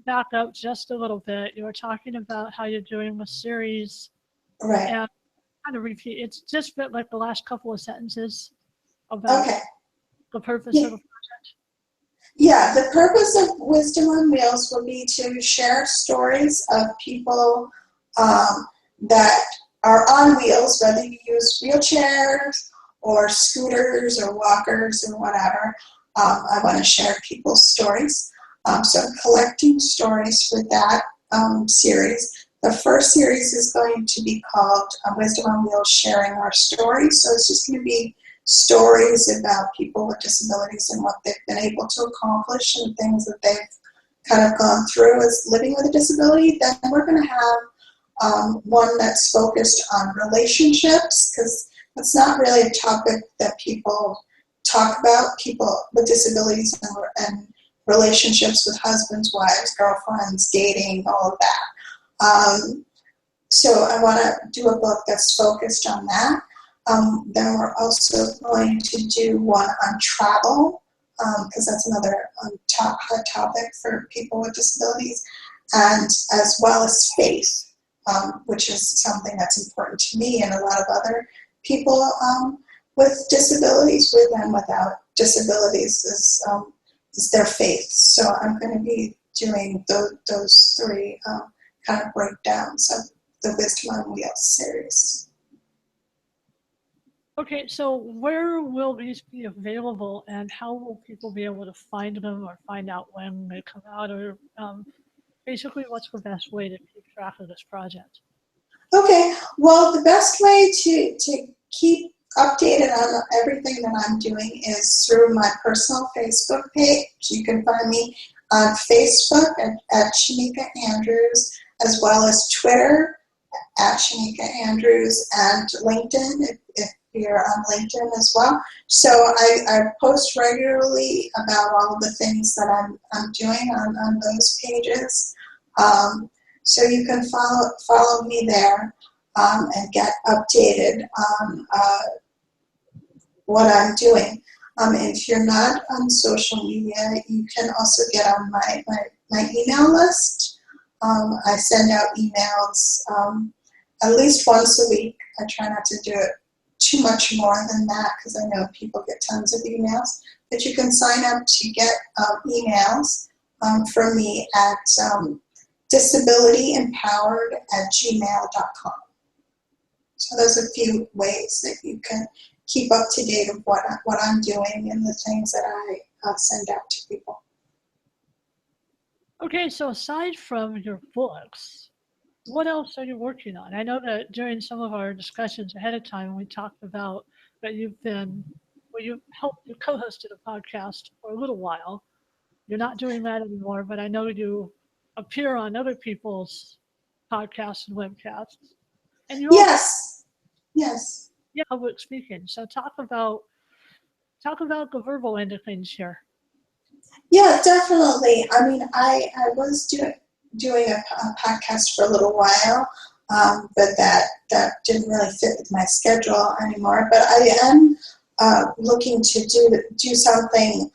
back up just a little bit. You were talking about how you're doing a series, Right. and kind of repeat. It's just been like the last couple of sentences about the purpose of the project. Yeah, the purpose of Wisdom on Wheels will be to share stories of people that are on wheels, whether you use wheelchairs or scooters or walkers or whatever. I want to share people's stories. So I'm collecting stories for that series. The first series is going to be called Wisdom on Wheels, Sharing Our Stories. So it's just going to be stories about people with disabilities and what they've been able to accomplish and things that they've kind of gone through as living with a disability. Then we're going to have one that's focused on relationships, because it's not really a topic that people talk about, people with disabilities and relationships with husbands, wives, girlfriends, dating, all of that. So I want to do a book that's focused on that. Then we're also going to do one on travel, because that's another hot topic for people with disabilities, and as well as faith, which is something that's important to me and a lot of other people with disabilities, with and without disabilities, is their faith. So I'm going to be doing those three kind of breakdowns of the Wisdom on Wheels series. Okay, so where will these be available, and how will people be able to find them or find out when they come out, or basically what's the best way to keep track of this project? Okay, well, the best way to keep updated on everything that I'm doing is through my personal Facebook page. You can find me on Facebook at Shameka Andrews, as well as Twitter at Shameka Andrews, and LinkedIn if you're on LinkedIn as well. So I post regularly about all of the things that I'm doing on those pages. So you can follow me there and get updated on what I'm doing. If you're not on social media, you can also get on my email list. I send out emails at least once a week. I try not to do it too much more than that, because I know people get tons of emails. But you can sign up to get emails from me at disabilityempowered@gmail.com. So there's a few ways that you can keep up to date of what I'm doing and the things that I send out to people. Okay, so aside from your books, what else are you working on? I know that during some of our discussions ahead of time, we talked about that you co-hosted a podcast for a little while. You're not doing that anymore, but I know you appear on other people's podcasts and webcasts. And you also Yes. public speaking. So talk about the verbal end of things here. Yeah, definitely. I mean, I was doing a podcast for a little while, but that didn't really fit with my schedule anymore. But I am looking to do something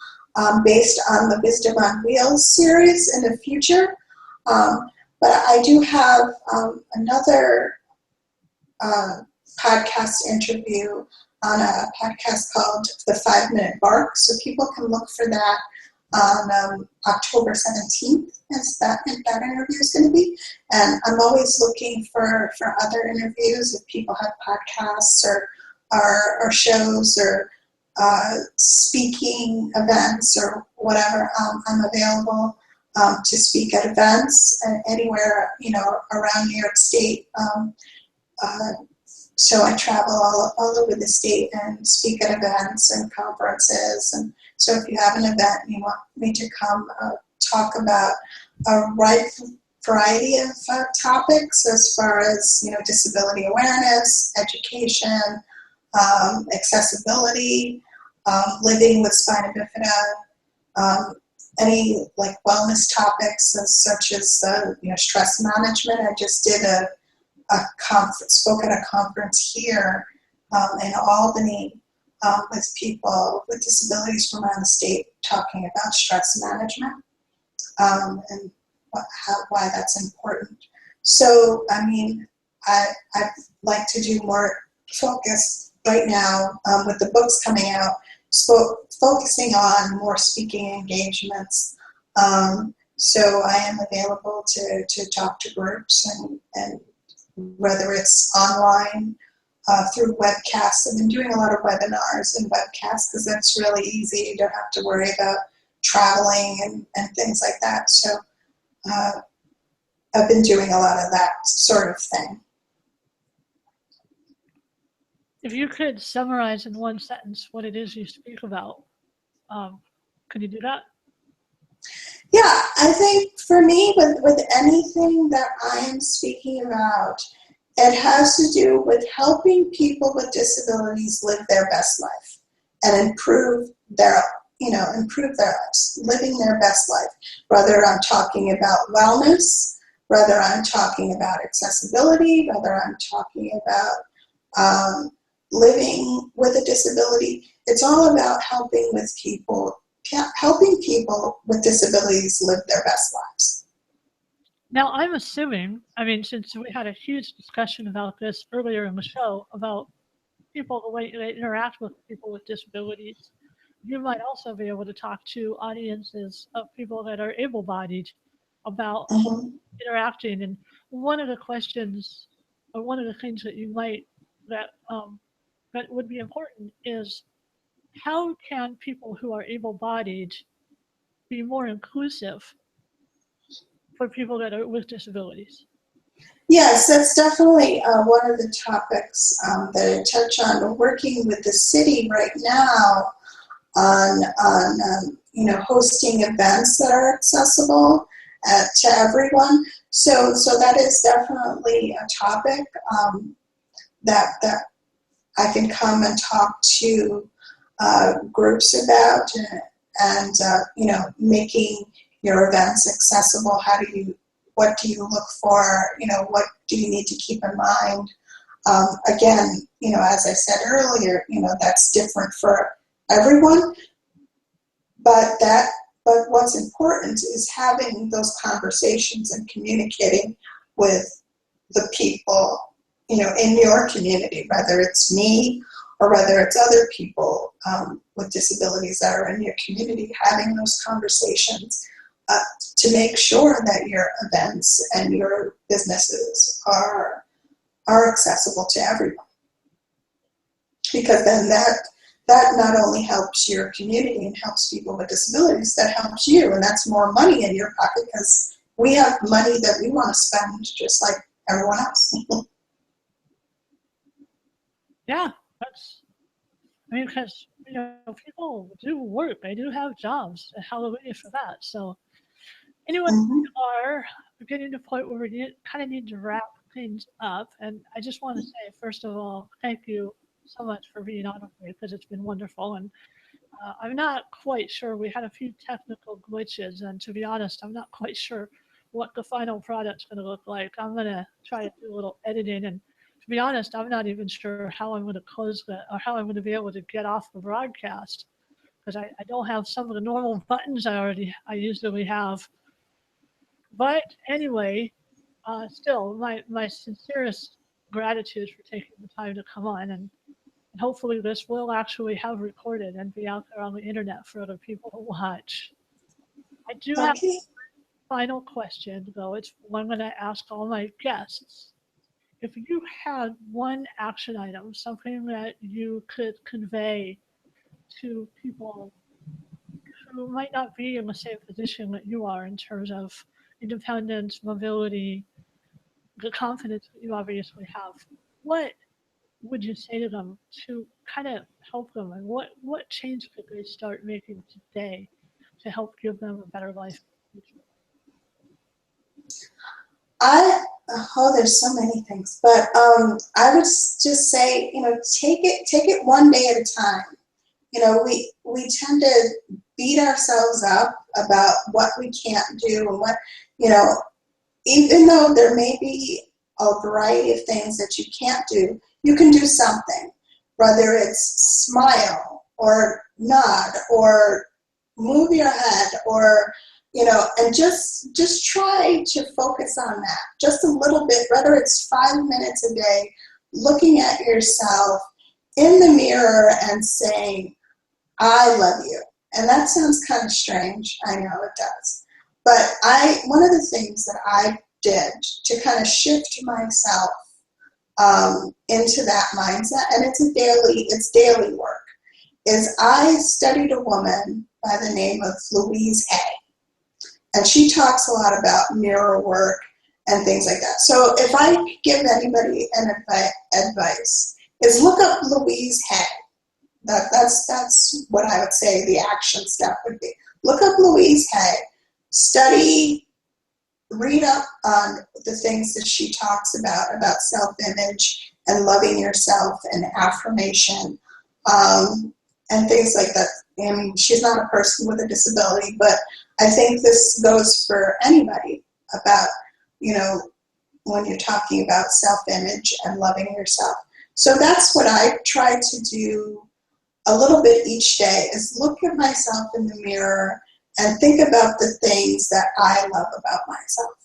based on the Wisdom on Wheels series in the future. But I do have another podcast interview on a podcast called The 5-Minute Bark. So people can look for that on October 17th, as that interview is going to be. And I'm always looking for other interviews. If people have podcasts or shows or speaking events or whatever, I'm available to speak at events anywhere, around New York State. So I travel all over the state and speak at events and conferences. And so if you have an event and you want me to come talk about a wide variety of topics as far as, disability awareness, education, accessibility, living with Spina Bifida, any wellness topics such as stress management. I just did spoke at a conference here in Albany with people with disabilities from around the state, talking about stress management and why that's important. So, I mean, I'd like to do more focus right now with the books coming out, focusing on more speaking engagements. So I am available to talk to groups and whether it's online, through webcasts. I've been doing a lot of webinars and webcasts because that's really easy. You don't have to worry about traveling and things like that. So I've been doing a lot of that sort of thing. If you could summarize in one sentence what it is you speak about, could you do that? Yeah, I think for me, with anything that I am speaking about, it has to do with helping people with disabilities live their best life and improve their improve their lives, living their best life. Whether I'm talking about wellness, whether I'm talking about accessibility, whether I'm talking about living with a disability, it's all about helping people with disabilities live their best lives. Now, I'm assuming, since we had a huge discussion about this earlier in the show, about people, the way they interact with people with disabilities, you might also be able to talk to audiences of people that are able-bodied about interacting. And one of the questions, or one of the things that that would be important is, how can people who are able-bodied be more inclusive for people that are with disabilities? Yes, that's definitely one of the topics that I touch on. We're working with the city right now on hosting events that are accessible to everyone. So that is definitely a topic that I can come and talk to groups about, and making your events accessible. What do you look for? What do you need to keep in mind? Again, as I said earlier, that's different for everyone. But what's important is having those conversations and communicating with the people, in your community, whether it's me or whether it's other people with disabilities that are in your community, having those conversations to make sure that your events and your businesses are accessible to everyone. Because then that not only helps your community and helps people with disabilities, that helps you, and that's more money in your pocket, because we have money that we want to spend just like everyone else. Yeah, because people do work, they do have jobs, and hallelujah for that. So anyway, we are getting to the point where we kind of need to wrap things up, and I just want to say, first of all, thank you so much for being on with me, because it's been wonderful. And I'm not quite sure, we had a few technical glitches, and to be honest, I'm not quite sure what the final product's going to look like. I'm going to try to do a little editing, and to be honest, I'm not even sure how I'm going to close that, or how I'm going to be able to get off the broadcast, because I don't have some of the normal buttons I usually have. But anyway, still, my sincerest gratitude for taking the time to come on, and hopefully this will actually have recorded and be out there on the internet for other people to watch. I do have a final question, though. It's one I'm going to ask all my guests. If you had one action item, something that you could convey to people who might not be in the same position that you are in terms of independence, mobility, the confidence that you obviously have, what would you say to them to kind of help them? And what change could they start making today to help give them a better life in the future? There's so many things, but I would just say, take it one day at a time. We tend to beat ourselves up about what we can't do, and what, even though there may be a variety of things that you can't do, you can do something, whether it's smile or nod or move your head, or and just try to focus on that just a little bit, whether it's 5 minutes a day, looking at yourself in the mirror and saying, I love you. And that sounds kind of strange, I know it does, but one of the things that I did to kind of shift myself into that mindset, and it's daily work, is I studied a woman by the name of Louise Hay. And she talks a lot about mirror work and things like that. So if I give anybody an advice, is look up Louise Hay. That's what I would say the action step would be. Look up Louise Hay, study, read up on the things that she talks about self-image and loving yourself and affirmation, and things like that. I mean, she's not a person with a disability, but I think this goes for anybody about, you know, when you're talking about self-image and loving yourself. So that's what I try to do a little bit each day, is look at myself in the mirror and think about the things that I love about myself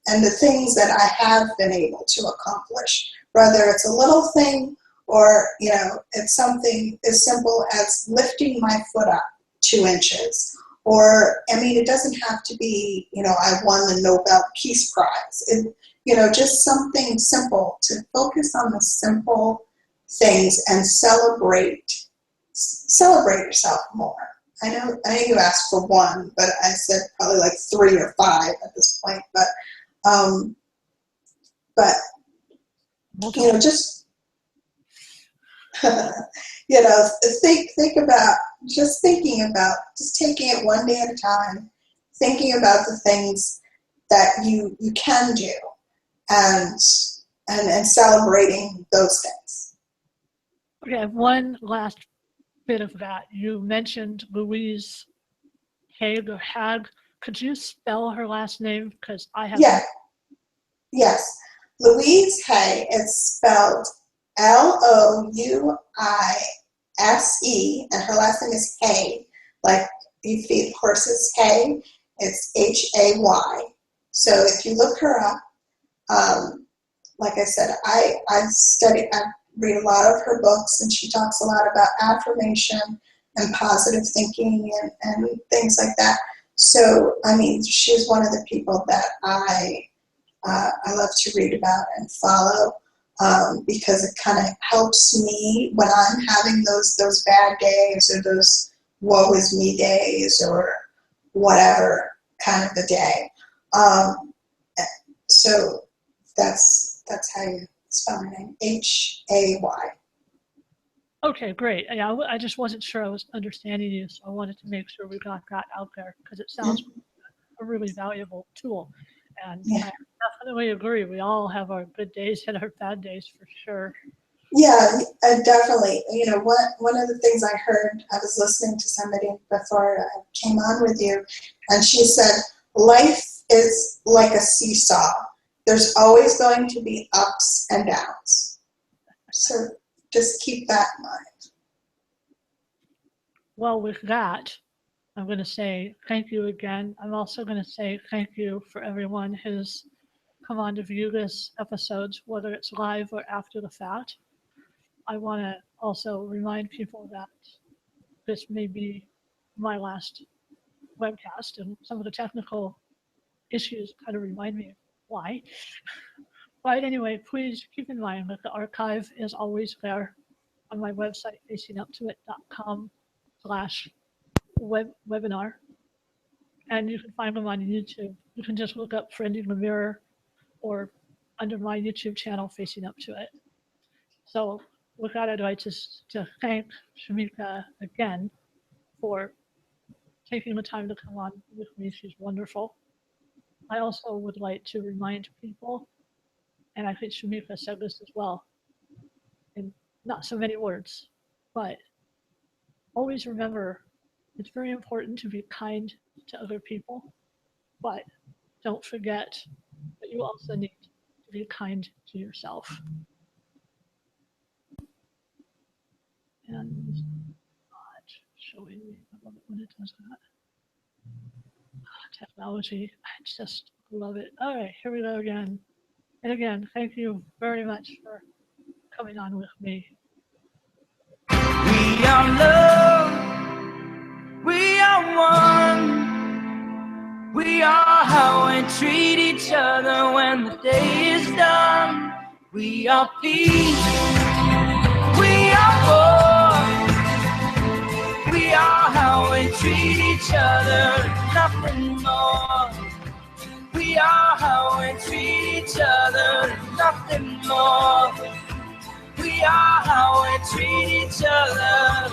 and the things that I have been able to accomplish, whether it's a little thing or, you know, it's something as simple as lifting my foot up 2 inches. Or, I mean, it doesn't have to be, you know, I won the Nobel Peace Prize. You know, just something simple, to focus on the simple things and celebrate yourself more. I know you asked for 1, but I said probably like 3 or 5 at this point. But you know, just you know, think about just taking it one day at a time, thinking about the things that you can do, and celebrating those things. Okay, I have one last bit of that. You mentioned Louise Haig or Hag. Could you spell her last name? Because I have. Yeah. Yes. Louise Hay, it's spelled Louise, and her last name is Hay, like you feed horses hay. It's Hay. So if you look her up, like I said, I read a lot of her books, and she talks a lot about affirmation and positive thinking and things like that. So, I mean, she's one of the people that I love to read about and follow, because it kind of helps me when I'm having those bad days, or those woe is me days, or whatever kind of the day. So that's how you spell my name, Hay. Okay, great. Yeah, I just wasn't sure I was understanding you, so I wanted to make sure we got that out there, because it sounds a really valuable tool. And Yeah. I definitely agree. We all have our good days and our bad days, for sure. Yeah, definitely. You know, one of the things I heard, I was listening to somebody before I came on with you, and she said, life is like a seesaw. There's always going to be ups and downs. So just keep that in mind. Well, with that, I'm going to say thank you again. I'm also going to say thank you for everyone who's come on to view this episodes, whether it's live or after the fact. I want to also remind people that this may be my last webcast, and some of the technical issues kind of remind me why. But anyway, please keep in mind that the archive is always there on my website, facinguptoit.com/webinar. And you can find them on YouTube. You can just look up Friending the Mirror, or under my YouTube channel, Facing Up to It. So with that, I'd like to thank Shameka again for taking the time to come on with me. She's wonderful. I also would like to remind people, and I think Shameka said this as well, in not so many words, but always remember, it's very important to be kind to other people, but don't forget that you also need to be kind to yourself. And it's not showing me. I love it when it does that. Technology, I just love it. All right, here we go again. And again, thank you very much for coming on with me. We are love, we are one. We are how we treat each other when the day is done. We are peace, we are war. We are how we treat each other, nothing more. We are how we treat each other, nothing more. We are how we treat each other.